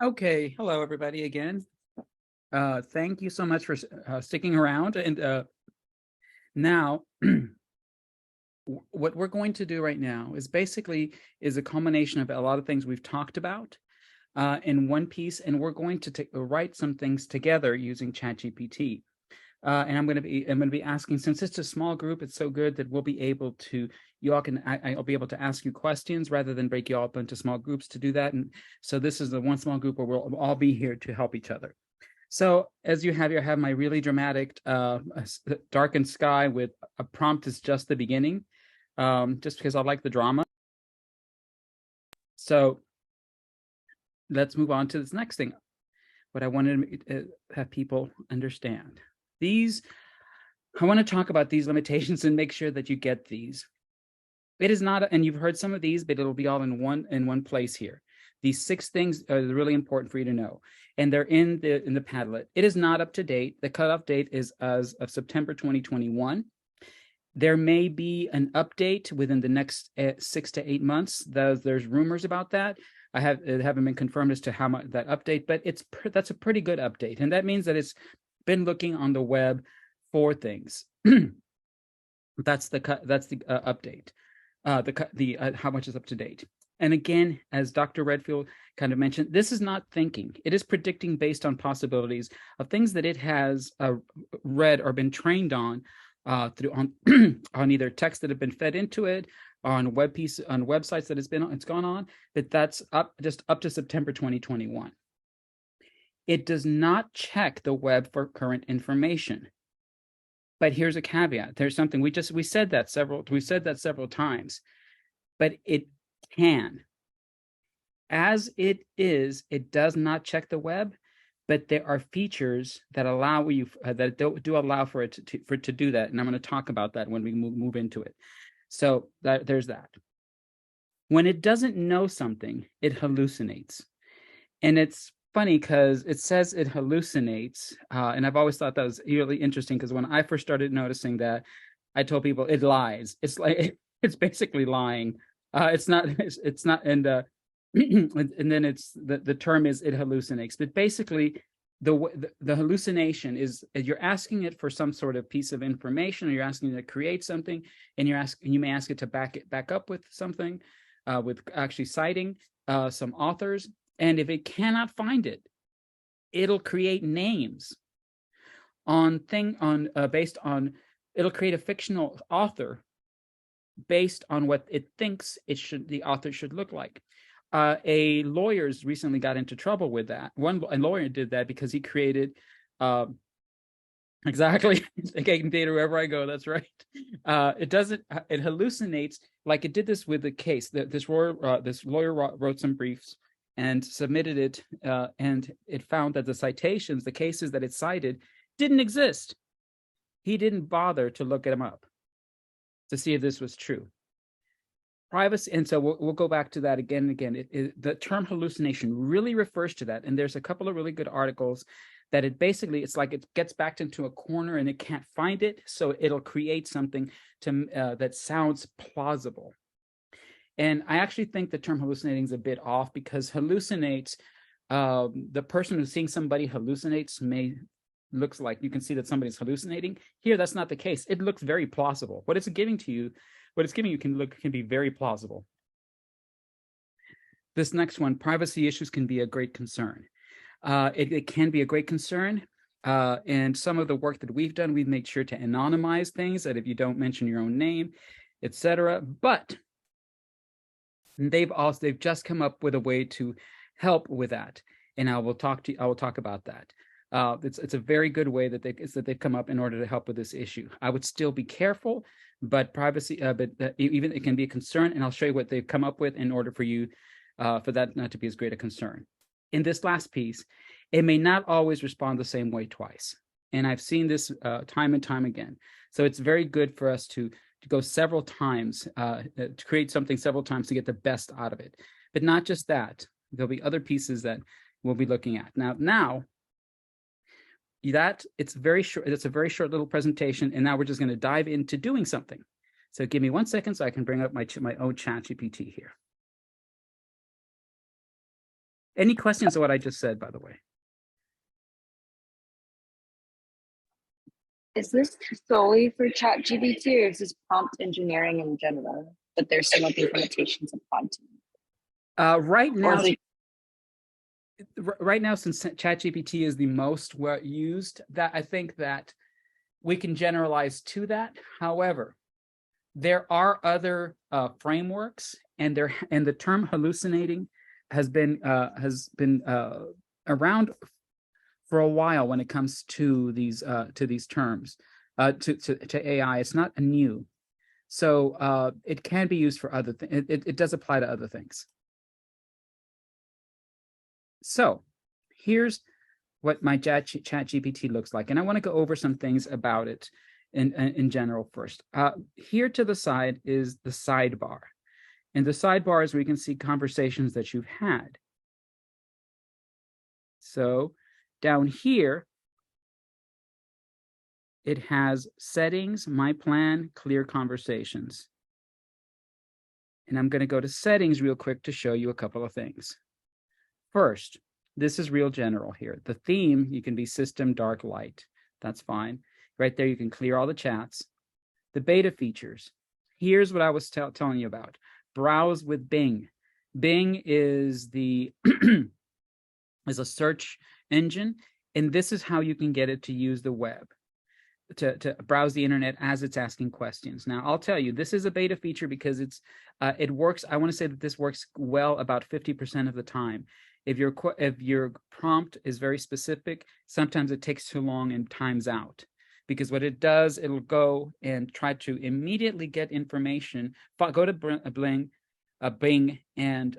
Okay, hello everybody again. Thank you so much for sticking around. And now, what we're going to do right now is basically is a combination of a lot of things we've talked about in one piece, and we're going to write some things together using ChatGPT. And I'm going to be asking, since it's a small group, it's so good that we'll be able to I'll be able to ask you questions rather than break you all up into small groups to do that. And so this is the one small group where we'll all be here to help each other. So as you have here, I have my really dramatic darkened sky with a prompt is just the beginning, just because I like the drama. So let's move on to this next thing. What I wanted to have people understand. I want to talk about these limitations and make sure that you get these. It is not, and you've heard some of these, but it'll be all in one place here. These 6 things are really important for you to know, and they're in the Padlet. It is not up to date. The cutoff date is as of September 2021. There may be an update within the next 6 to 8 months. There's rumors about that. It haven't been confirmed as to how much that update, but that's a pretty good update, and that means that it's been looking on the web for things. That's the update. How much is up to date. And again, as Dr. Redfield kind of mentioned, this is not thinking. It is predicting based on possibilities of things that it has read or been trained on on either text that have been fed into it, on websites that it's gone on. But that's just up to September 2021. It does not check the web for current information. But here's a caveat. There's something we said that several times, but it can. As it is, it does not check the web, but there are features that allow you that do allow for it to do that, and I'm going to talk about that when we move into it. So there's that. When it doesn't know something, it hallucinates, and it's funny because it says it hallucinates, and I've always thought that was really interesting because when I first started noticing that, I told people it lies. It's like it's basically lying. It's not. It's not. And and then it's the term is it hallucinates. But basically, the hallucination is you're asking it for some sort of piece of information, or you're asking it to create something, and you may ask it to back up with something, with actually citing some authors. And if it cannot find it, it'll create names based on it'll create a fictional author based on what it thinks the author should look like. A lawyer's recently got into trouble with that. A lawyer did that because he created exactly taking data wherever I go. That's right. It hallucinates, like it did this with the case. This lawyer wrote some briefs and submitted it, and it found that the cases that it cited, didn't exist. He didn't bother to look them up to see if this was true. Privacy, and so we'll go back to that again and again. The term hallucination really refers to that, and there's a couple of really good articles that it's like it gets backed into a corner and it can't find it, so it'll create something that sounds plausible. And I actually think the term hallucinating is a bit off, because hallucinates, the person who's seeing somebody hallucinates looks like you can see that somebody's hallucinating. Here, that's not the case. It looks very plausible. What it's giving you can be very plausible. This next one, privacy issues can be a great concern. It can be a great concern. And some of the work that we've done, we've made sure to anonymize things, that if you don't mention your own name, etc. But they've just come up with a way to help with that, and I will talk about that. It's a very good way that they've come up in order to help with this issue. I would still be careful, but even it can be a concern, and I'll show you what they've come up with in order for you for that not to be as great a concern. In this last piece, it may not always respond the same way twice, and I've seen this time and time again. So it's very good for us to go several times, to create something several times to get the best out of it. But not just that, there'll be other pieces that we'll be looking at. Now that it's very short, it's a very short little presentation, and now we're just going to dive into doing something. So give me 1 second so I can bring up my own ChatGPT here. Any questions on what I just said, by the way? Is this solely for ChatGPT or is this prompt engineering in general? But there's some of these limitations applied to Right or now, is it since ChatGPT is the most used, that I think that we can generalize to that. However, there are other frameworks, and the term hallucinating has been around for a while when it comes to these terms to AI. It's not new, so it can be used for other things. It does apply to other things. So here's what my chat GPT looks like. And I want to go over some things about it in general first. Here to the side is the sidebar. And the sidebar is where you can see conversations that you've had. So down here, it has settings, my plan, clear conversations. And I'm going to go to settings real quick to show you a couple of things. First, this is real general here. The theme, you can be system, dark, light. That's fine. Right there, you can clear all the chats. The beta features. Here's what I was telling you about. Browse with Bing. Bing is the is a search engine, and this is how you can get it to use the web, to browse the internet as it's asking questions. Now, I'll tell you, this is a beta feature because it works. I want to say that this works well about 50% of the time. If your prompt is very specific, sometimes it takes too long and times out. Because what it does, it'll go and try to immediately get information. Go to Bing and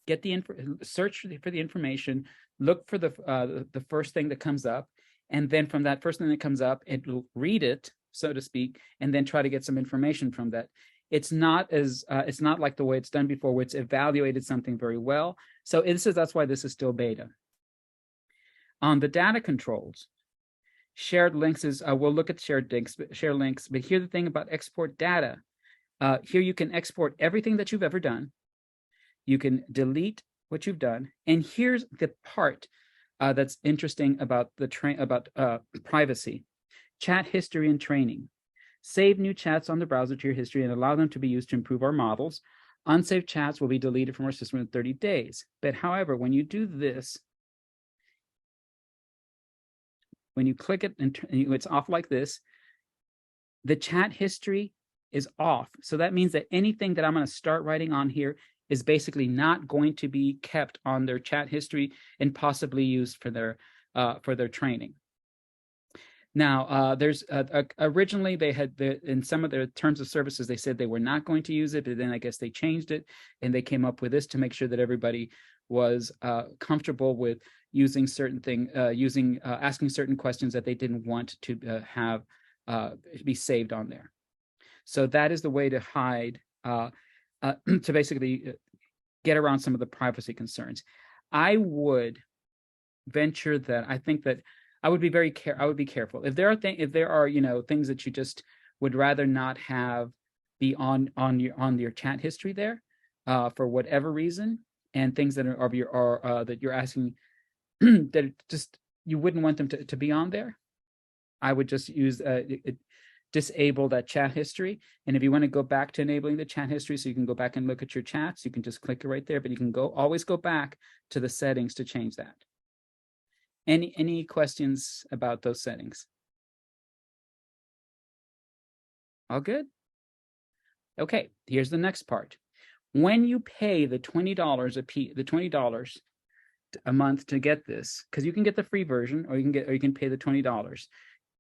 get the search for the information. Look for the first thing that comes up, and then from that first thing that comes up, it'll read it, so to speak, and then try to get some information from that. It's not like the way it's done before, where it's evaluated something very well. So that's why this is still beta. On the data controls, shared links is we'll look at shared links, but here's the thing about export data. Here you can export everything that you've ever done. You can delete what you've done, and here's the part that's interesting about privacy. Chat history and training. Save new chats on the browser to your history and allow them to be used to improve our models. Unsaved chats will be deleted from our system in 30 days. But however, when you do this, when you click it and it's off like this, the chat history is off. So that means that anything that I'm going to start writing on here is basically not going to be kept on their chat history and possibly used for their training. Now, there's originally they had in some of their terms of services, they said they were not going to use it, but then I guess they changed it and they came up with this to make sure that everybody was comfortable with using certain asking certain questions that they didn't want to have be saved on there. So that is the way to hide to basically get around some of the privacy concerns. I would venture that I think that I would be careful. If there are things that you just would rather not have be on your chat history there for whatever reason, and things that are that you're asking that just you wouldn't want them to be on there, I would just use disable that chat history. And if you want to go back to enabling the chat history so you can go back and look at your chats, you can just click it right there, but you can always go back to the settings to change that. Any questions about those settings? All good? Okay, here's the next part. When you pay the $20 a month to get this, because you can get the free version or you can pay the $20.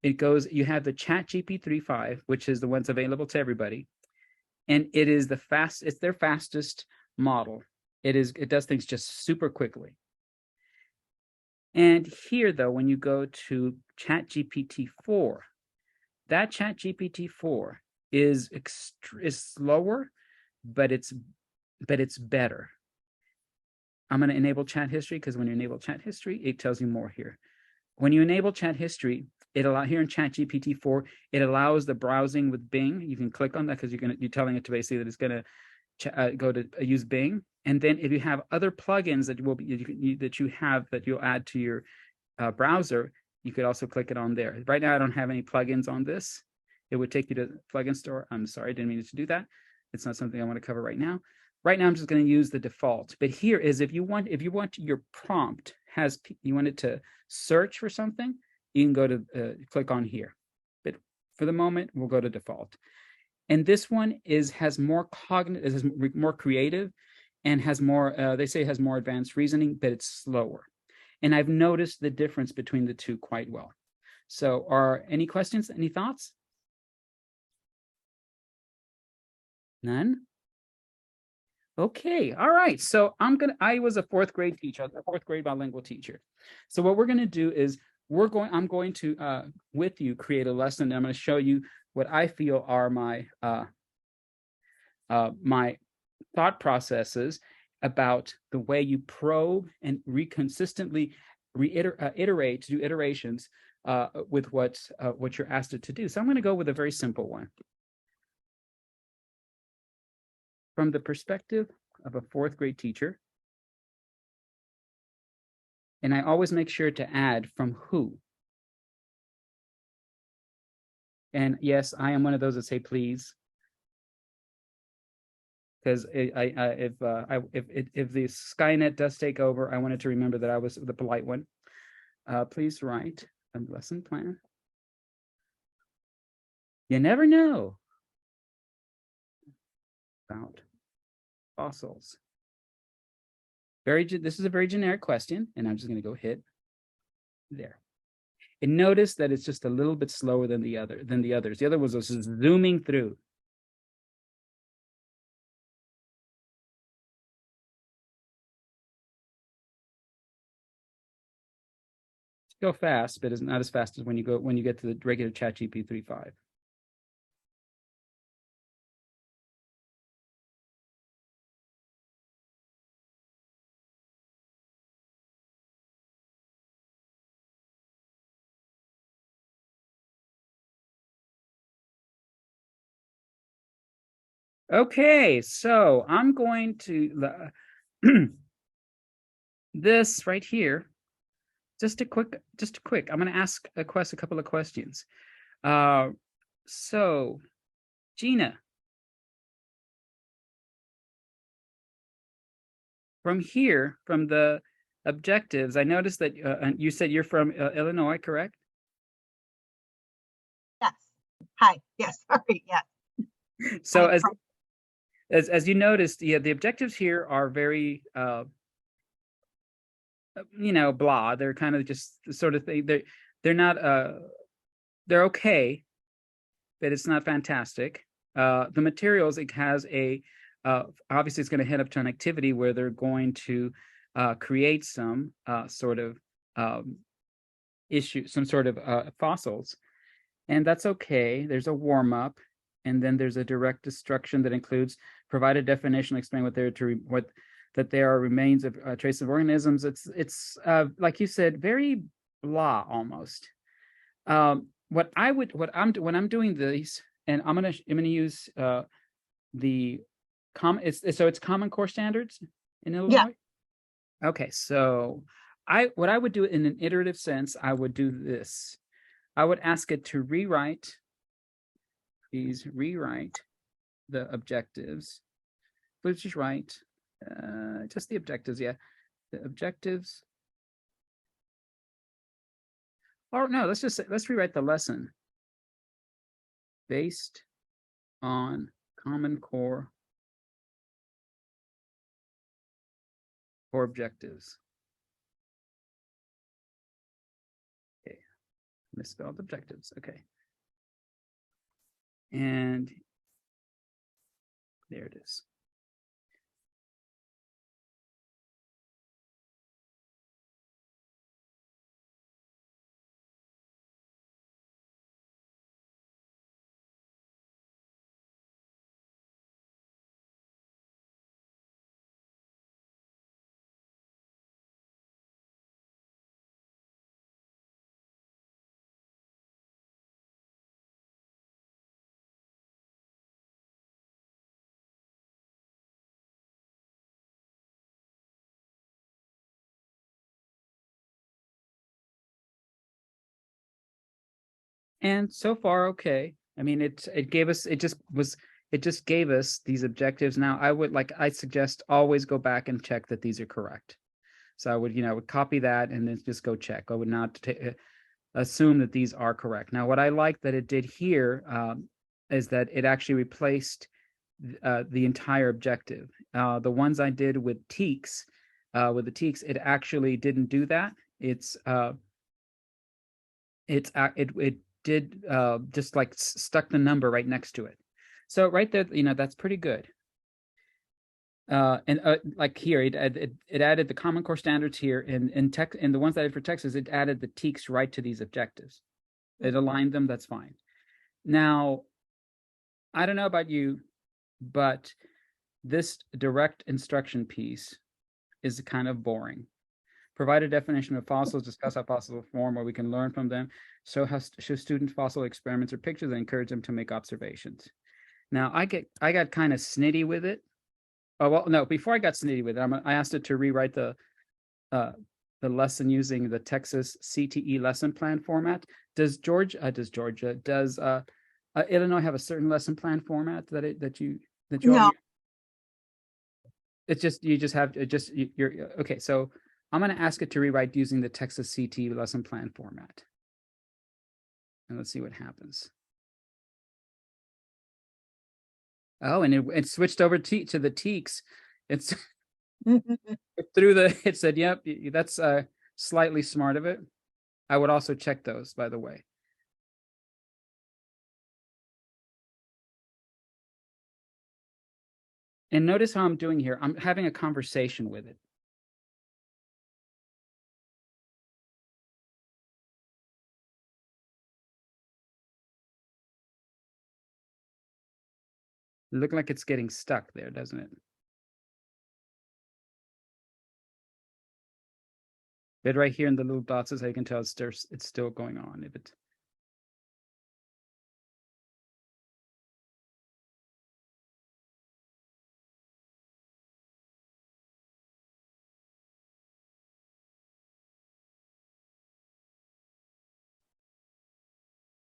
It goes, you have the ChatGPT 3.5, which is the one's available to everybody. And it is it's their fastest model. It does things just super quickly. And here, though, when you go to ChatGPT 4, that ChatGPT 4 is slower, but it's better. I'm going to enable chat history because when you enable chat history, it tells you more here. When you enable chat history, here in ChatGPT 4, it allows the browsing with Bing. You can click on that because you're telling it to basically that it's going to go to use Bing. And then if you have other plugins that will be that you have that you'll add to your browser, you could also click it on there. Right now, I don't have any plugins on this. It would take you to the plugin store. I'm sorry, I didn't mean to do that. It's not something I want to cover right now. Right now, I'm just going to use the default. But here is if you want your prompt has you want it to search for something, you can go to click on here. But for the moment, we'll go to default. And this one has more cognitive, is more creative, and has more. They say it has more advanced reasoning, but it's slower. And I've noticed the difference between the two quite well. So, are any questions? Any thoughts? None? Okay, all right. So I was a fourth grade teacher, a fourth grade bilingual teacher. So what we're gonna do is I'm going to with you create a lesson. I'm going to show you what I feel are my my thought processes about the way you probe and consistently iterate, do iterations with what you're asked it to do. So I'm going to go with a very simple one. From the perspective of a fourth grade teacher, and I always make sure to add from who. And yes, I am one of those that say please, because if the Skynet does take over, I wanted to remember that I was the polite one. Please write a lesson plan. You never know about fossils. This is a very generic question, and I'm just going to go hit there. And notice that it's just a little bit slower than the others. The other was just zooming through. Go fast, but it's not as fast as when you get to the regular ChatGPT 3.5. Okay, so I'm going to this right here. Just a quick. I'm going to ask a couple of questions. So, Gina, from here, from the objectives, I noticed that you said you're from Illinois, correct? Yes. Hi. Yes. Sorry. Yes. So as you noticed, yeah, the objectives here are very blah. They're kind of just the sort of thing. They're not they're okay, but it's not fantastic. The materials, it has a obviously it's going to head up to an activity where they're going to create some sort of issue, some sort of fossils, and that's okay. There's a warm up, and then there's a direct instruction that includes provide a definition, explain what that there are remains of traces of organisms. It's like you said, very blah almost. When I'm doing these, and I'm gonna use the it's Common Core standards in Illinois. Yeah. Okay, so what I would do in an iterative sense, I would do this. I would ask it to rewrite. Please rewrite the objectives. Please just write just the objectives. Yeah, the objectives. Or no, let's rewrite the lesson based on Common Core objectives. Okay, misspelled objectives. Okay, and there it is. And so far, okay. I mean, it gave us, it just gave us these objectives. Now I suggest always go back and check that these are correct. So I would, I would copy that and then just go check. I would not assume that these are correct. Now, what I like that it did here is that it actually replaced the entire objective. The ones I did with teaks, it actually didn't do that. It did just like stuck the number right next to it. So right there, that's pretty good. And like here, it added the Common Core standards here, in tech, and the ones that I did for Texas, it added the teaks right to these objectives. It aligned them. That's fine. Now, I don't know about you, but this direct instruction piece is kind of boring. Provide a definition of fossils, discuss how fossils form, where we can learn from them. Show students fossil experiments or pictures and encourage them to make observations. Now, I got kind of snitty with it. Oh, well, no, before I got snitty with it, I asked it to rewrite the lesson using the Texas CTE lesson plan format. Does Illinois have a certain lesson plan format that you No. It's just you're okay. So I'm going to ask it to rewrite using the Texas CTE lesson plan format, and let's see what happens. Oh, and it switched over to the teaks. It's it said, yep, that's slightly smart of it. I would also check those, by the way. And notice how I'm doing here. I'm having a conversation with it. It looks like it's getting stuck there, doesn't it? But right here in the little dots, as you can tell, it's still going on. If it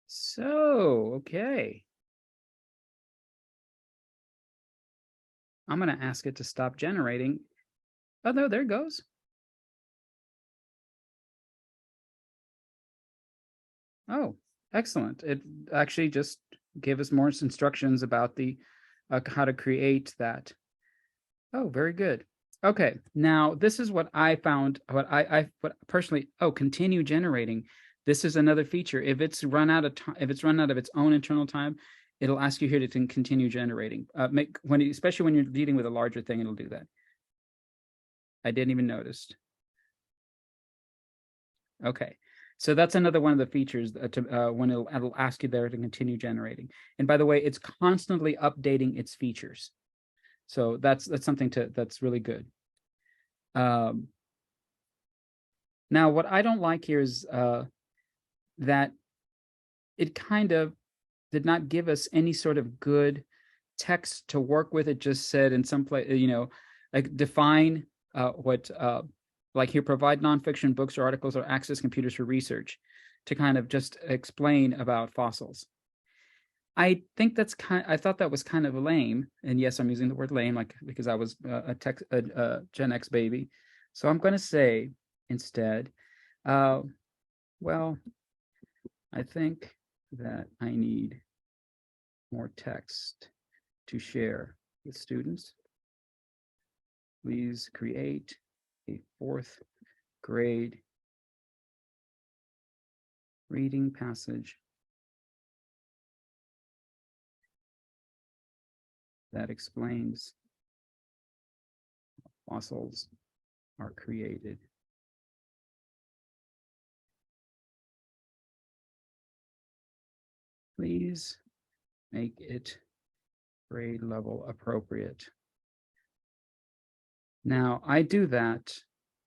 So, okay. I'm going to ask it to stop generating. Oh, no, there it goes. Oh, excellent. It actually just gave us more instructions about the how to create that. Oh, very good. Okay, now this is what I found, what personally, continue generating. This is another feature. If it's run out of time, if it's run out of its own internal time, it'll ask you here to continue generating. Especially when you're dealing with a larger thing, it'll do that. I didn't even notice. Okay, so that's another one of the features when it'll ask you there to continue generating. And by the way, it's constantly updating its features. So that's something that's really good. Now, what I don't like here is that it kind of did not give us any sort of good text to work with. It just said in some place, like define like here, provide nonfiction books or articles or access computers for research, to kind of just explain about fossils. I think I thought that was kind of lame. And yes, I'm using the word lame, like, because I was a Gen X baby. So I'm going to say instead, well, I think that I need more text to share with students. Please create a 4th grade reading passage that explains how fossils are created. Please make it grade level appropriate. Now, I do that,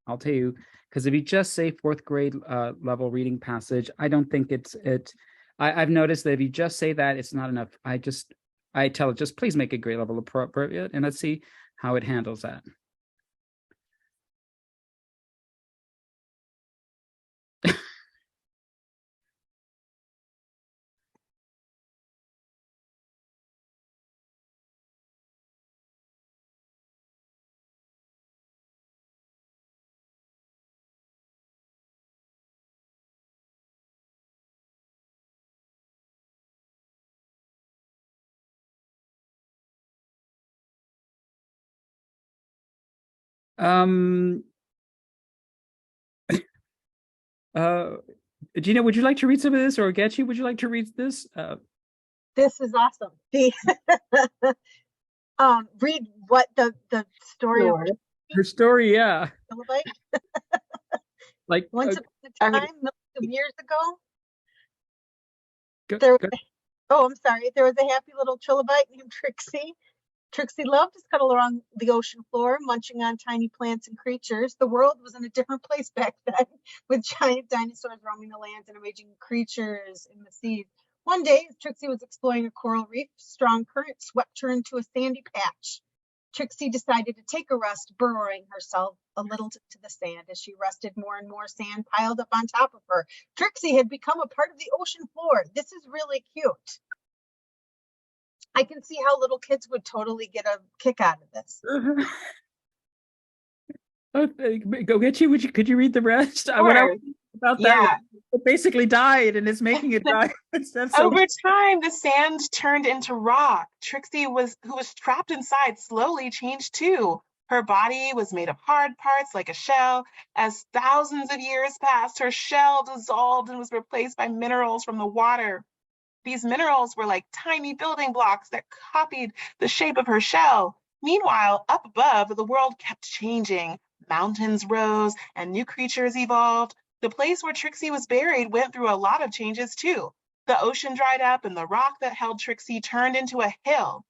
I'll tell you, because if you just say 4th grade level reading passage, I don't think I've noticed that if you just say that, it's not enough. I tell it, just please make it grade level appropriate, and let's see how it handles that. Um, Gina, would you like to read some of this, or Getchy, would you like to read this? This is awesome. Read what the story of Her story, yeah. Trilobite. Like, Once upon a time, millions of years ago, go, there. go. Oh, I'm sorry. There was a happy little trilobite named Trixie. Trixie loved to scuttle along the ocean floor, munching on tiny plants and creatures. The world was in a different place back then, with giant dinosaurs roaming the lands and raging creatures in the seas. One day, as Trixie was exploring a coral reef, strong current swept her into a sandy patch. Trixie decided to take a rest, burrowing herself a little to the sand. As she rested, more and more sand piled up on top of her. Trixie had become a part of the ocean floor. This is really cute. I can see how little kids would totally get a kick out of this. Go get you. Could you read the rest? Sure. What I about that Yeah. one? It basically died, and it's making it die. That's so. Over time, the sand turned into rock. Trixie who was trapped inside, slowly changed too. Her body was made of hard parts like a shell. As thousands of years passed, her shell dissolved and was replaced by minerals from the water. These minerals were like tiny building blocks that copied the shape of her shell. Meanwhile, up above, the world kept changing. Mountains rose and new creatures evolved. The place where Trixie was buried went through a lot of changes too. The ocean dried up and the rock that held Trixie turned into a hill.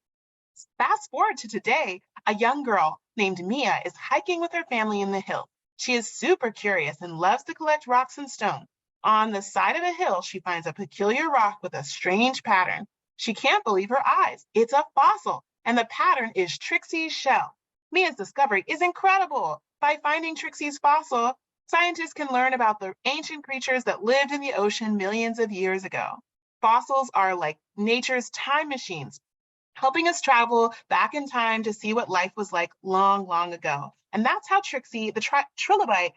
Fast forward to today, a young girl named Mia is hiking with her family in the hill. She is super curious and loves to collect rocks and stones. On the side of a hill, she finds a peculiar rock with a strange pattern. She can't believe her eyes. It's a fossil, and the pattern is Trixie's shell. Mia's discovery is incredible. By finding Trixie's fossil, scientists can learn about the ancient creatures that lived in the ocean millions of years ago. Fossils are like nature's time machines, helping us travel back in time to see what life was like long, long ago. And that's how Trixie, the trilobite,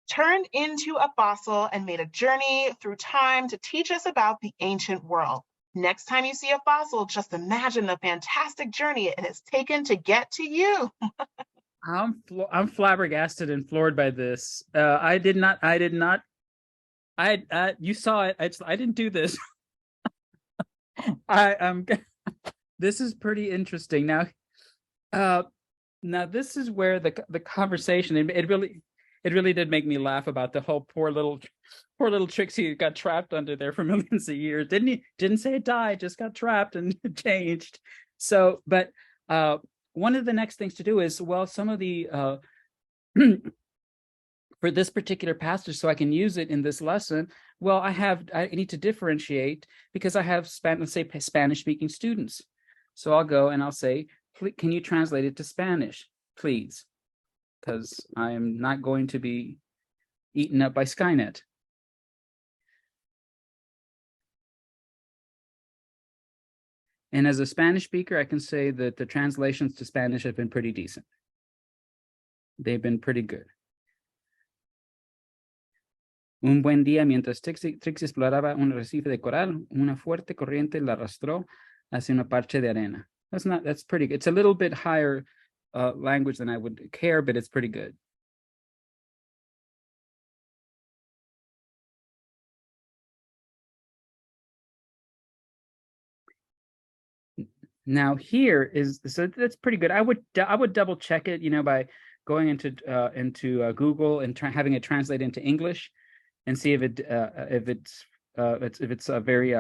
turned into a fossil and made a journey through time to teach us about the ancient world. Next time you see a fossil, just imagine the fantastic journey it has taken to get to you. I'm flabbergasted and floored by this. You saw it. I didn't do this. This is pretty interesting. Now this is where the conversation, it really did make me laugh about the whole poor little Trixie got trapped under there for millions of years. Didn't say it died, just got trapped and changed. So, but one of the next things to do is, well, some of the for this particular passage, so I can use it in this lesson. Well, I need to differentiate because I have Spanish speaking students. So I'll go and I'll say, can you translate it to Spanish, please? Because I am not going to be eaten up by Skynet. And as a Spanish speaker, I can say that the translations to Spanish have been pretty decent. They've been pretty good. Un buen día, mientras Trixie exploraba un arrecife de coral, una fuerte corriente la arrastró hacia una parche de arena. That's pretty good. It's a little bit higher language than I would care, but it's pretty good. Now so that's pretty good. I would double check it, by going into Google and having it translate into English, and see if it's a very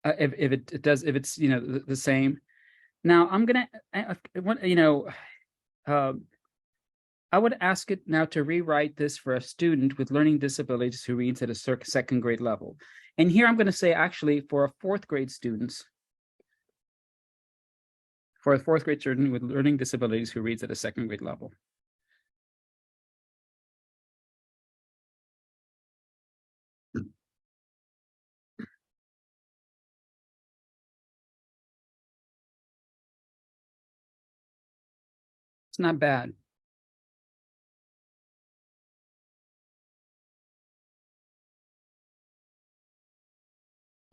if it's the same. Now I'm gonna I would ask it now to rewrite this for a student with learning disabilities who reads at a second grade level. And here I'm going to say, actually, for a fourth grade student with learning disabilities who reads at a second grade level. It's not bad.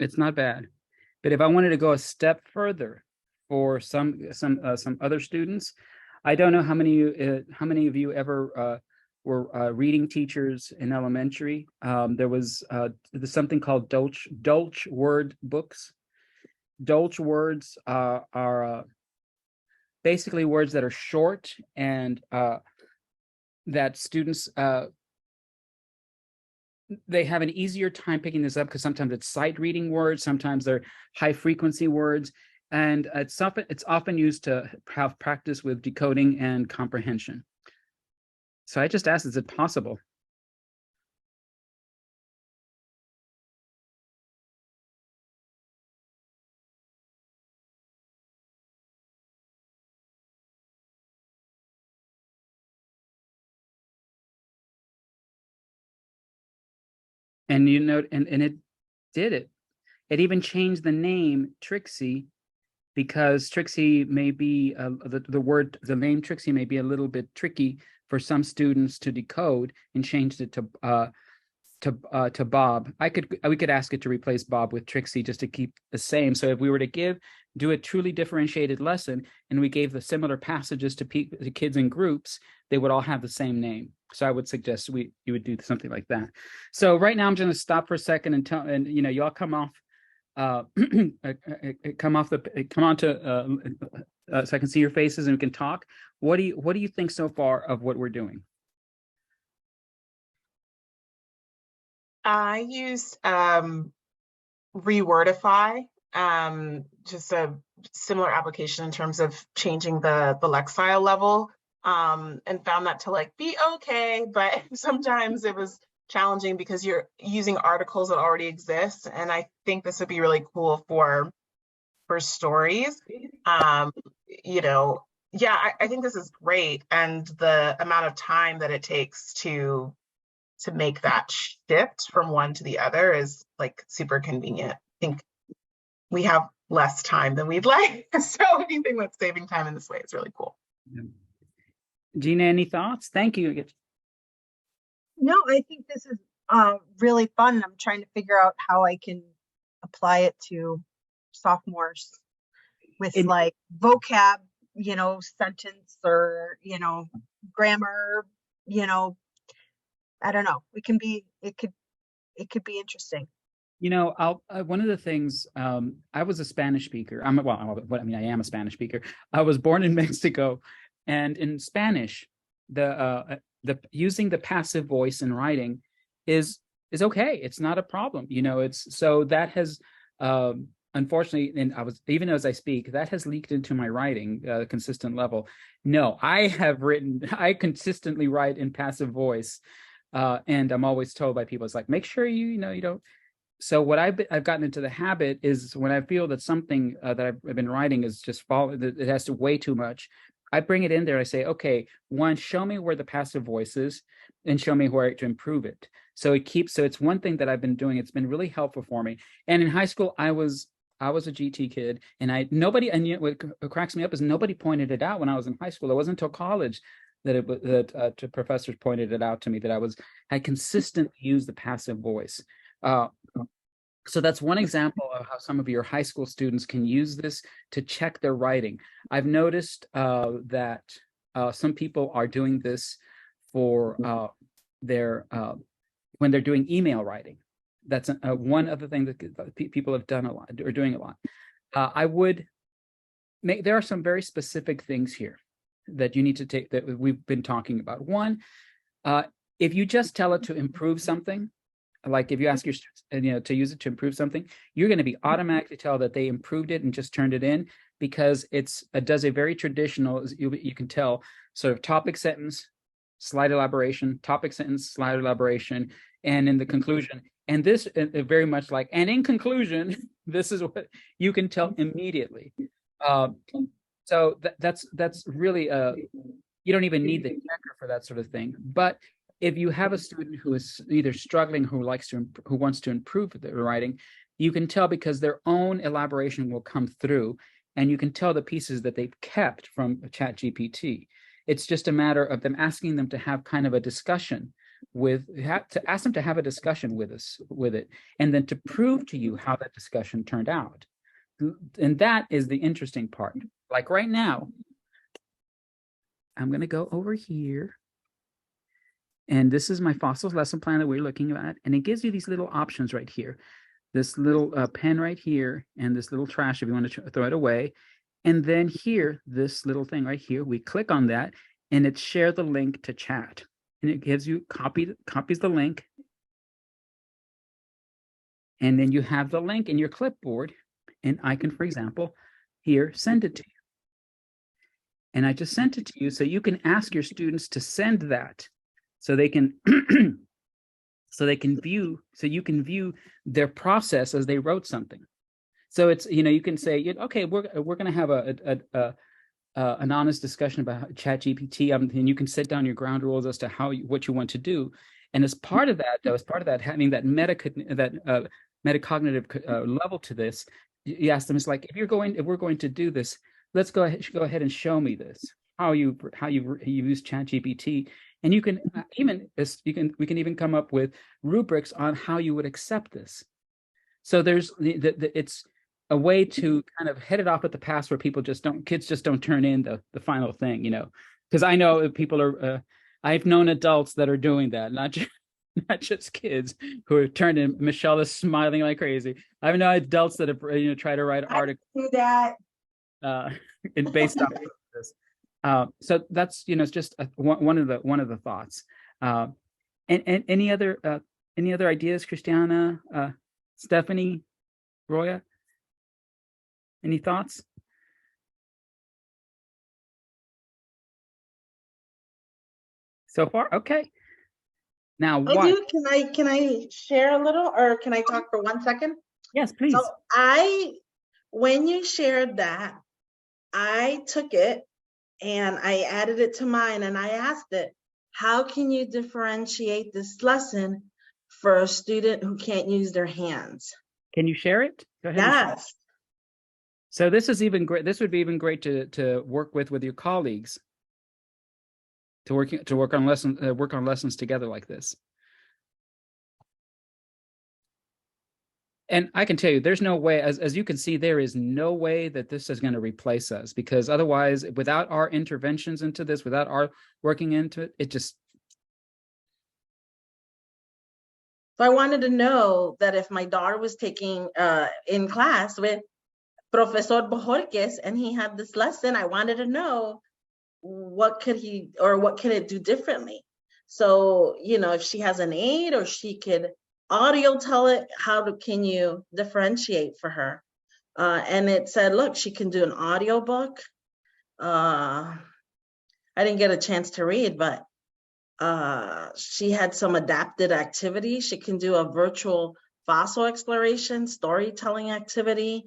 It's not bad. But if I wanted to go a step further, for some other students. I don't know how many of you ever were reading teachers in elementary. There's something called Dolch word books. Dolch words are basically words that are short and that students they have an easier time picking this up because sometimes it's sight reading words, sometimes they're high frequency words, and it's often used to have practice with decoding and comprehension. So I just asked, is it possible? And you know, and it did it. It even changed the name Trixie because Trixie may be the name Trixie may be a little bit tricky for some students to decode, and changed it to Bob. We could ask it to replace Bob with Trixie just to keep the same. So if we were to do a truly differentiated lesson and we gave the similar passages to kids in groups, they would all have the same name. So I would suggest you would do something like that. So right now I'm going to stop for a second and you know, y'all come off come onto so I can see your faces and we can talk. What do you think so far of what we're doing? I used Rewordify, just a similar application in terms of changing the lexile level, and found that to like be okay, but sometimes it was challenging because you're using articles that already exist, and I think this would be really cool for stories. You know, yeah, I think this is great, and the amount of time that it takes to make that shift from one to the other is like super convenient. I think we have less time than we'd like. So anything that's saving time in this way is really cool. Gina, any thoughts? Thank you. No, I think this is really fun. I'm trying to figure out how I can apply it to sophomores with like vocab, you know, sentence or, you know, grammar, you know, I don't know. It could be interesting. You know, one of the things, I was a Spanish speaker. I am a Spanish speaker. I was born in Mexico, and in Spanish, the using the passive voice in writing is okay. It's not a problem. You know, so that has unfortunately, and even as I speak, that has leaked into my writing consistent level. No, I consistently write in passive voice. And I'm always told by people, it's like, make sure you don't. So what I've gotten into the habit is when I feel that something that I've been writing is just it has to weigh too much, I bring it in there. I say, okay, one, show me where the passive voice is and show me where to improve it. So it's one thing that I've been doing. It's been really helpful for me. And in high school, I was a GT kid, and what cracks me up is nobody pointed it out when I was in high school. It wasn't until college that professors pointed it out to me that I consistently use the passive voice. So that's one example of how some of your high school students can use this to check their writing. I've noticed that some people are doing this for their when they're doing email writing. That's one other thing that people have done a lot or doing a lot. There are some very specific things here that you need to take that we've been talking about. One, if you just tell it to improve something, like if you ask your students, to use it to improve something, you're going to be automatically tell that they improved it and just turned it in, because it does a very traditional, you can tell, sort of topic sentence, slide elaboration, topic sentence, slide elaboration, and in the conclusion. And this very much like, and in conclusion, this is what you can tell immediately. So that's really you don't even need the checker for that sort of thing. But if you have a student who is either struggling, who wants to improve their writing, you can tell because their own elaboration will come through, and you can tell the pieces that they've kept from ChatGPT. It's just a matter of them asking them to have kind of a discussion ask them to have a discussion with it, and then to prove to you how that discussion turned out. and that is the interesting part. Like right now, I'm going to go over here. And this is my fossils lesson plan that we're looking at. And it gives you these little options right here. This little pen right here, and this little trash if you want to throw it away. And then here, this little thing right here, we click on that, and it share the link to chat. And it gives you copies the link. And then you have the link in your clipboard. And I can, for example, here, send it to you. And I just sent it to you so you can ask your students to send that so they can you can view their process as they wrote something. So it's, you can say, okay, we're going to have an honest discussion about ChatGPT, and you can set down your ground rules as to what you want to do. And as part of that, having that metacognitive level to this, you ask them, it's like, if we're going to do this, let's go ahead and show me this, how you use ChatGPT. And we can even come up with rubrics on how you would accept this. So there's it's a way to kind of head it off at the pass where kids just don't turn in the final thing, because I know people are, I've known adults that are doing that, not just kids who are turned in. Michelle is smiling like crazy. I've known adults that have, try to write articles. Do that. And based on this. So that's, it's just one of the thoughts. And any other ideas, Christiana, Stephanie, Roya? Any thoughts? So far, okay. Now, I do. Can I share a little, or can I talk for 1 second? Yes, please. So when you shared that, I took it and I added it to mine, and I asked it, how can you differentiate this lesson for a student who can't use their hands? Can you share it? Go ahead. Yes. So this is even great. This would be even great to work with your colleagues, to work on lessons together like this. And I can tell you, there's no way, as you can see, there is no way that this is going to replace us, because otherwise, without our interventions into this, without our working into it, it just. So I wanted to know that if my daughter was taking in class with Professor Bojorquez and he had this lesson, I wanted to know what could it do differently. So, if she has an aid, or she could audio tell it, can you differentiate for her? And it said, look, she can do an audio book. I didn't get a chance to read, but she had some adapted activity. She can do a virtual fossil exploration, storytelling activity,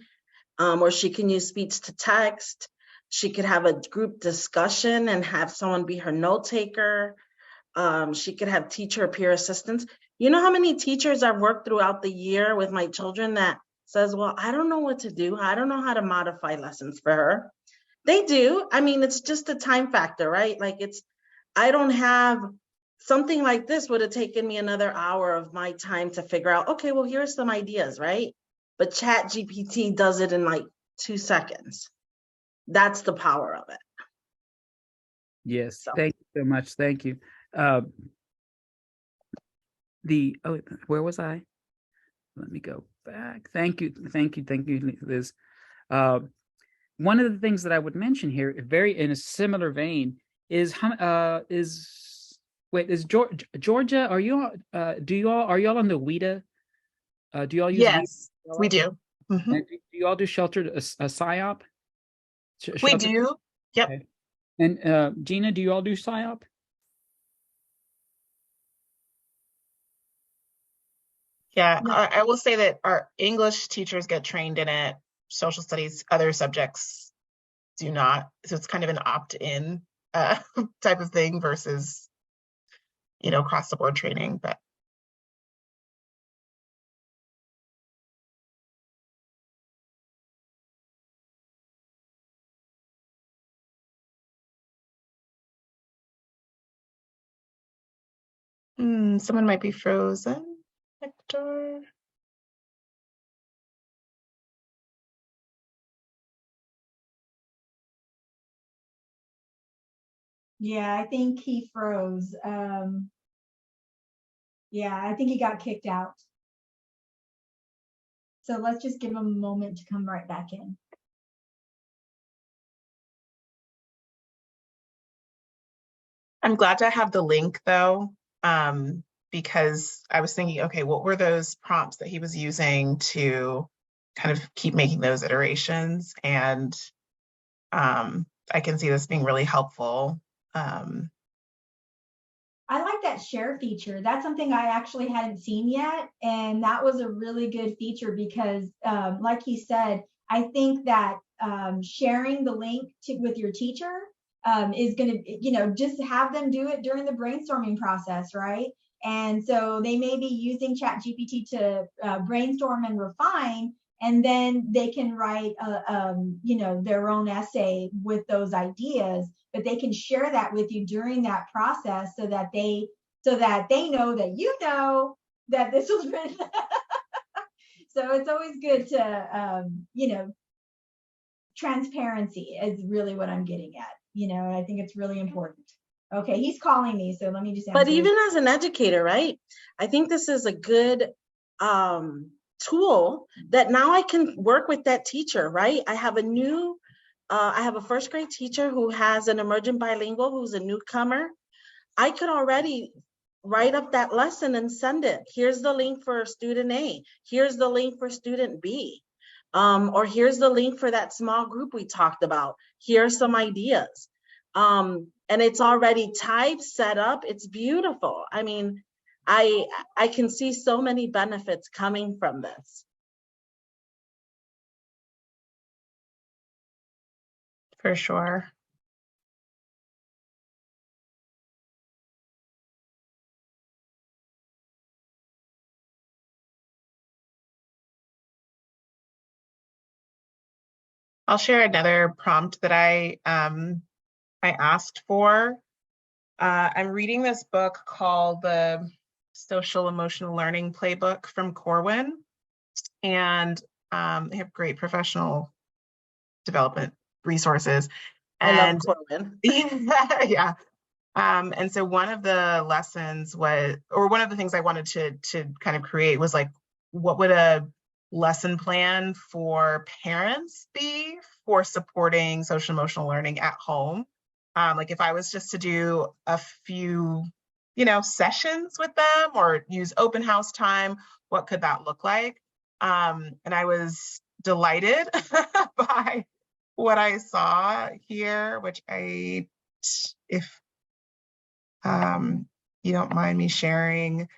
or she can use speech to text. She could have a group discussion and have someone be her note taker. She could have teacher peer assistance. You know how many teachers I've worked throughout the year with my children that says, well, I don't know what to do. I don't know how to modify lessons for her. They do. I mean, it's just a time factor, right? Like I don't have something like this would have taken me another hour of my time to figure out, okay, well, here's some ideas, right? But ChatGPT does it in like 2 seconds. That's the power of it. Yes. So. Thank you so much. Thank you. Where was I? Let me go back. Thank you, Liz. One of the things that I would mention here, in a similar vein, is Georgia? Are you all on the WIDA? Do you all use? Yes, WIDA? We do. Mm-hmm. Do you all do sheltered a PSYOP? We do. Yep. Okay. And Gina, do you all do PSYOP? Yeah, I will say that our English teachers get trained in it. Social studies, other subjects do not. So it's kind of an opt-in type of thing versus, across the board training. But someone might be frozen. Hector. Yeah, I think he froze. Yeah, I think he got kicked out. So let's just give him a moment to come right back in. I'm glad to have the link though, because I was thinking, okay, what were those prompts that he was using to kind of keep making those iterations? And I can see this being really helpful. I like that share feature. That's something I actually hadn't seen yet. And that was a really good feature because like he said, I think that sharing the link with your teacher is going to, just have them do it during the brainstorming process, right? And so they may be using ChatGPT to brainstorm and refine, and then they can write, their own essay with those ideas. But they can share that with you during that process so that they know that that this was written. So it's always good to transparency is really what I'm getting at, and I think it's really important. Okay, he's calling me, so let me just answer. But even as an educator, right? I think this is a good tool that now I can work with that teacher, right? I have a first grade teacher who has an emergent bilingual who's a newcomer. I could already write up that lesson and send it. Here's the link for student A. Here's the link for student B. Or here's the link for that small group we talked about. Here's some ideas. And it's already typed, set up. It's beautiful. I mean, I can see so many benefits coming from this. For sure. I'll share another prompt that I asked for. I'm reading this book called the Social Emotional Learning Playbook from Corwin, and they have great professional development resources. And I love Corwin. yeah. And so one of the lessons was, or one of the things I wanted to kind of create was like, what would a lesson plan for parents be for supporting social emotional learning at home? Like if I was just to do a few, sessions with them or use open house time, what could that look like? And I was delighted by what I saw here, which if you don't mind me sharing.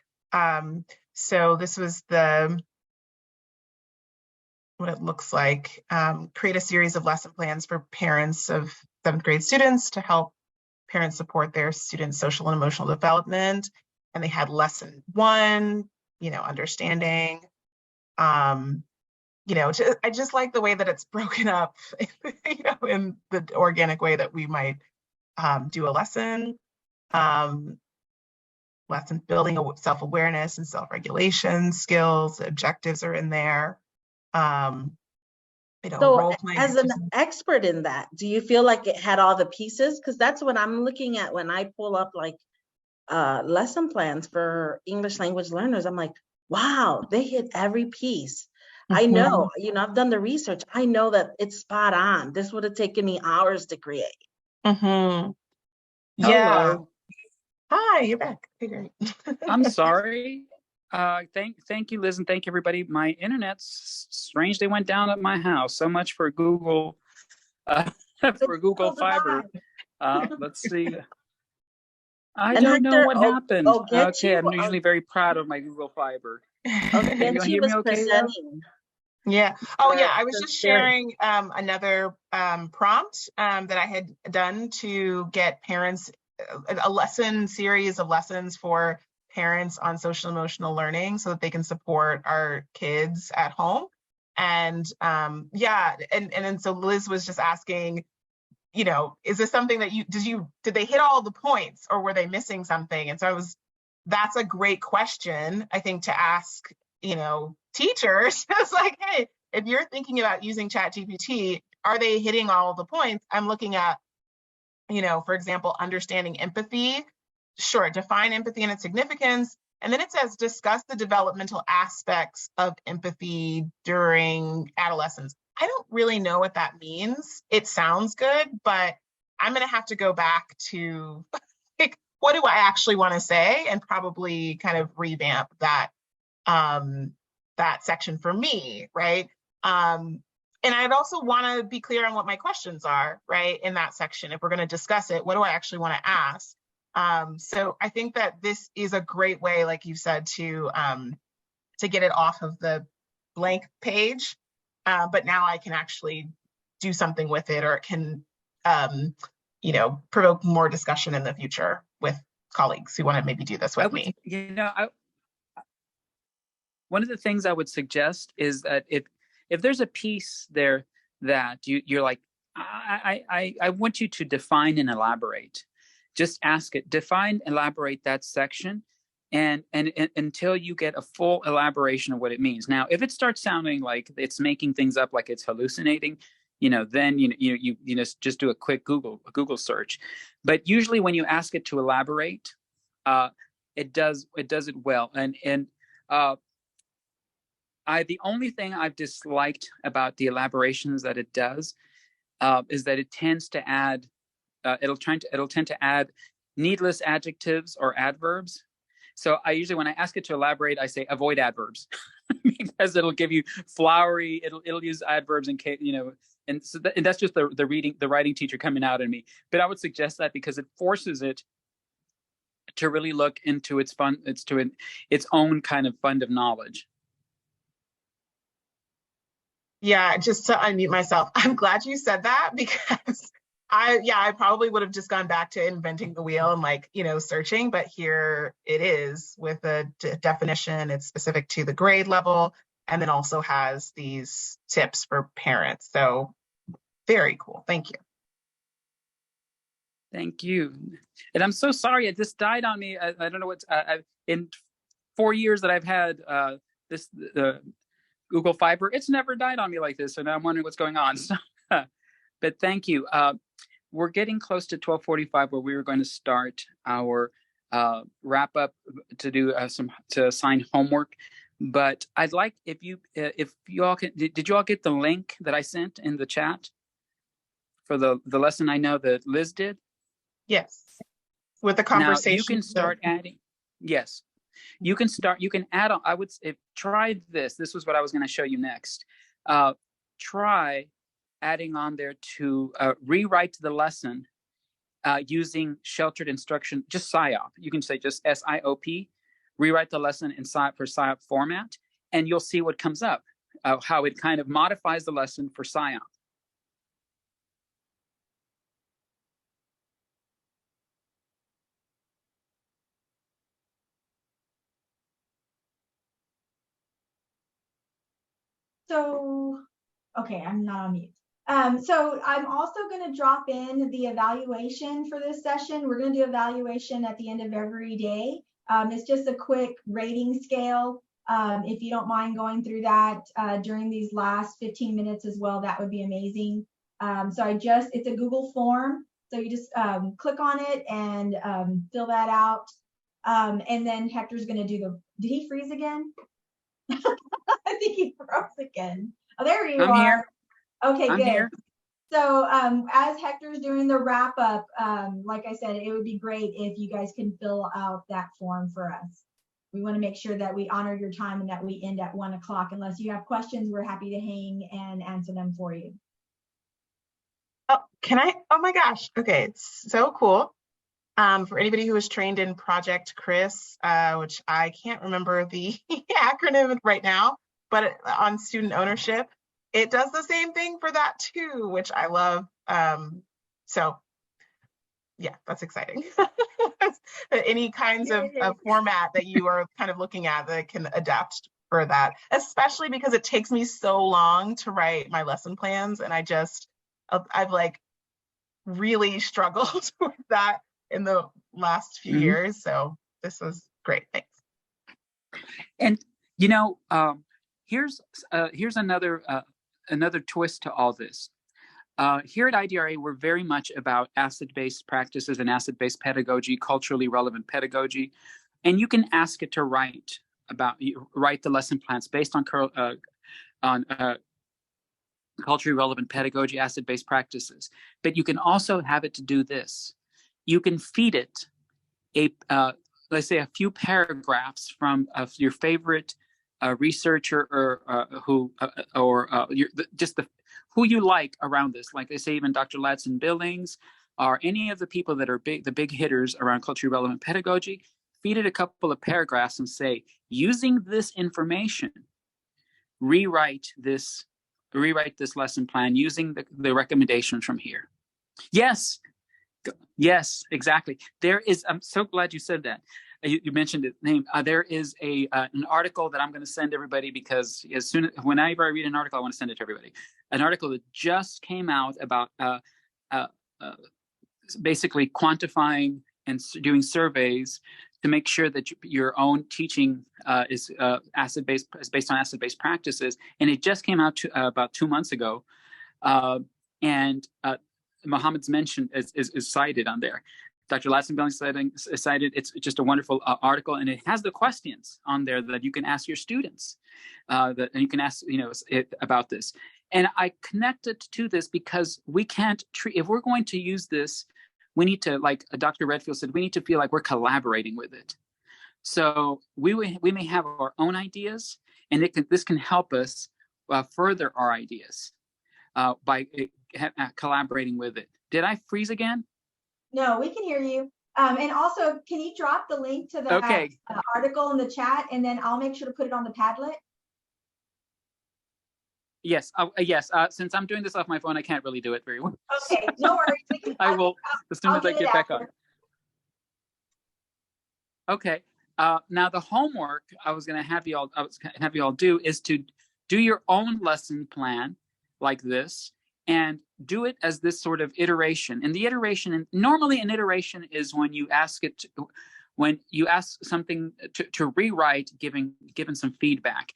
So this was what it looks like. Create a series of lesson plans for parents of 7th grade students to help parents support their students' social and emotional development. And they had lesson 1, understanding. I just like the way that it's broken up, in the organic way that we might do a lesson. Lesson building self-awareness and self-regulation skills. Objectives are in there. So as an expert in that, do you feel like it had all the pieces? Because that's what I'm looking at when I pull up like lesson plans for English language learners. I'm like, wow, they hit every piece. Mm-hmm. I know, I've done the research. I know that it's spot on. This would have taken me hours to create. Mm-hmm. Yeah. Hello. Hi, you're back. Okay, great. I'm sorry. Thank you, Liz, and thank you, everybody. My internet's strangely went down at my house. So much for Google, for Google Fiber. Let's see. I don't know what happened. Okay, I'm usually very proud of my Google Fiber. Okay, you hear me okay? Yeah. Oh, yeah. I was just sharing another prompt that I had done to get parents a series of lessons for parents on social emotional learning so that they can support our kids at home. And and so Liz was just asking, is this something that did they hit all the points or were they missing something? And so that's a great question, I think, to ask, teachers. It's like, hey, if you're thinking about using ChatGPT, are they hitting all the points? I'm looking at for example, understanding empathy. Sure, define empathy and its significance. And then it says, discuss the developmental aspects of empathy during adolescence. I don't really know what that means. It sounds good, but I'm going to have to go back to like, what do I actually want to say, and probably kind of revamp that that section for me, right? And I'd also want to be clear on what my questions are, right, in that section. If we're going to discuss it, what do I actually want to ask? So I think that this is a great way, like you said, to get it off of the blank page. But now I can actually do something with it, or it can, provoke more discussion in the future with colleagues who want to maybe do this with me. One of the things I would suggest is that if there's a piece there that you're like, I want you to define and elaborate. Just ask it, define, elaborate that section, and until you get a full elaboration of what it means. Now, if it starts sounding like it's making things up, like it's hallucinating, then you just do a quick Google search. But usually, when you ask it to elaborate, it does it well. And the only thing I've disliked about the elaborations that it does is that it tends to add. It'll tend to add needless adjectives or adverbs. So I usually, when I ask it to elaborate, I say avoid adverbs because it'll give you flowery. It'll use adverbs in case, and so that's just the writing teacher coming out in me. But I would suggest that because it forces it to really look into its own kind of fund of knowledge. Yeah, just to unmute myself, I'm glad you said that, because I probably would have just gone back to inventing the wheel and searching, but here it is with a definition. It's specific to the grade level, and then also has these tips for parents. So very cool. Thank you. Thank you. And I'm so sorry it just died on me. I don't know what's in 4 years that I've had this Google Fiber. It's never died on me like this. So now I'm wondering what's going on. So, but thank you. We're getting close to 12:45, where we were going to start our wrap up to do to assign homework. But I'd like if you all can. Did you all get the link that I sent in the chat for the lesson? I know that Liz did. Yes, with the conversation. Now you can start adding. Yes, you can start. You can add on. I would try this. This was what I was going to show you next. Try adding on there to rewrite the lesson using sheltered instruction, just SIOP. You can say just SIOP, rewrite the lesson in SIOP format, and you'll see what comes up, how it kind of modifies the lesson for SIOP. So, okay, I'm not on mute. So I'm also going to drop in the evaluation for this session. We're going to do evaluation at the end of every day. It's just a quick rating scale. If you don't mind going through that during these last 15 minutes as well, that would be amazing. So it's a Google form. So you just click on it and fill that out. And then Hector's going to do did he freeze again? I think he froze again. Oh, there you are. I'm here. Okay, I'm good. here. So as Hector's doing the wrap up, like I said, it would be great if you guys can fill out that form for us. We want to make sure that we honor your time and that we end at 1 o'clock. Unless you have questions, we're happy to hang and answer them for you. Oh, can I? Oh my gosh. Okay, it's so cool. For anybody who is trained in Project Chris, which I can't remember the acronym right now, but on student ownership, it does the same thing for that too, which I love. So yeah, that's exciting. Any kinds of format that you are kind of looking at that can adapt for that, especially because it takes me so long to write my lesson plans, and I've like really struggled with that in the last few years. So this was great. Thanks. And here's another twist to all this. here at IDRA, we're very much about asset-based practices and asset-based pedagogy, culturally relevant pedagogy, and you can ask it to write the lesson plans based on culturally relevant pedagogy, asset-based practices. But you can also have it to do this. You can feed it let's say a few paragraphs from your favorite researcher or who you like around this. Like they say, even Dr. Ladson Billings or any of the people that are the big hitters around culturally relevant pedagogy. Feed it a couple of paragraphs and say, using this information, rewrite this lesson plan using the recommendations from here. Yes, exactly. There is. I'm so glad you said that. You mentioned its name. There is an article that I'm going to send everybody, because whenever I read an article, I want to send it to everybody. An article that just came out about basically quantifying and doing surveys to make sure that your own teaching is based on asset-based practices, and it just came out about 2 months ago, and Mohammed's mentioned is cited on there. Dr. Ladson Billings cited. It's just a wonderful article, and it has the questions on there that you can ask your students, and you can ask about this. And I connected to this because we can't treat, if we're going to use this, we need to, like Dr. Redfield said, we need to feel like we're collaborating with it. So we may have our own ideas, and this can help us further our ideas by collaborating with it. Did I freeze again? No, we can hear you. And also, can you drop the link to the article in the chat, and then I'll make sure to put it on the Padlet? Yes, yes. Since I'm doing this off my phone, I can't really do it very well. Okay, no worries. I will as soon as I get back on. Okay. Now the homework I was going to have you all do is to do your own lesson plan like this, and do it as this sort of iteration. And the iteration, normally an iteration is when you ask something to rewrite, given some feedback.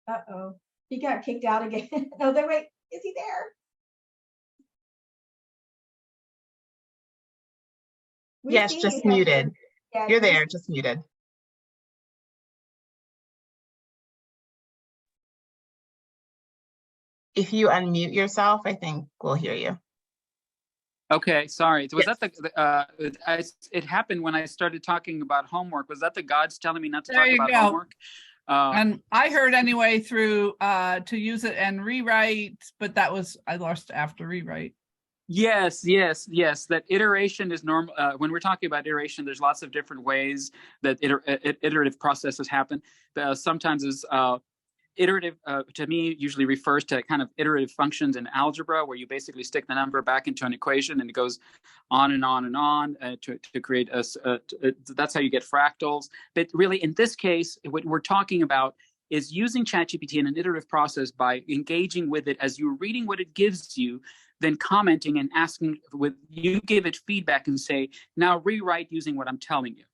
Uh-oh, he got kicked out again. No, wait, is he there? Yes, just muted. Yeah, you're there, just muted. If you unmute yourself, I think we'll hear you. Okay, sorry. Was yes. That it happened when I started talking about homework. Was that the gods telling me not to talk about homework? And I heard anyway through to use it and rewrite, but I lost after rewrite. Yes. That iteration is normal. When we're talking about iteration, there's lots of different ways that iterative processes happen. Sometimes is iterative, to me, usually refers to kind of iterative functions in algebra, where you basically stick the number back into an equation and it goes on and on and on to create that's how you get fractals. But really, in this case, what we're talking about is using ChatGPT in an iterative process by engaging with it as you're reading what it gives you, then commenting and asking, you give it feedback and say, now rewrite using what I'm telling you.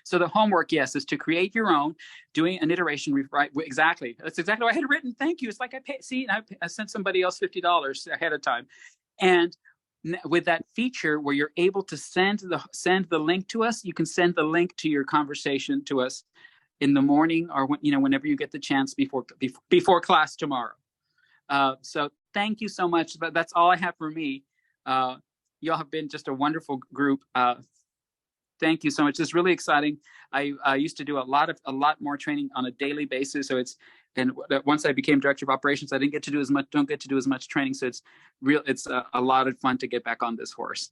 So the homework, yes, is to create your own, doing an iteration, rewrite. Exactly. That's exactly what I had written. Thank you. It's like I sent somebody else $50 ahead of time. And with that feature where you're able to send the link to us, you can send the link to your conversation to us in the morning, or whenever you get the chance before class tomorrow. So thank you so much. That's all I have for me. Y'all have been just a wonderful group. Thank you so much. It's really exciting. I used to do a lot more training on a daily basis. So once I became director of operations, I don't get to do as much training. So it's a lot of fun to get back on this horse.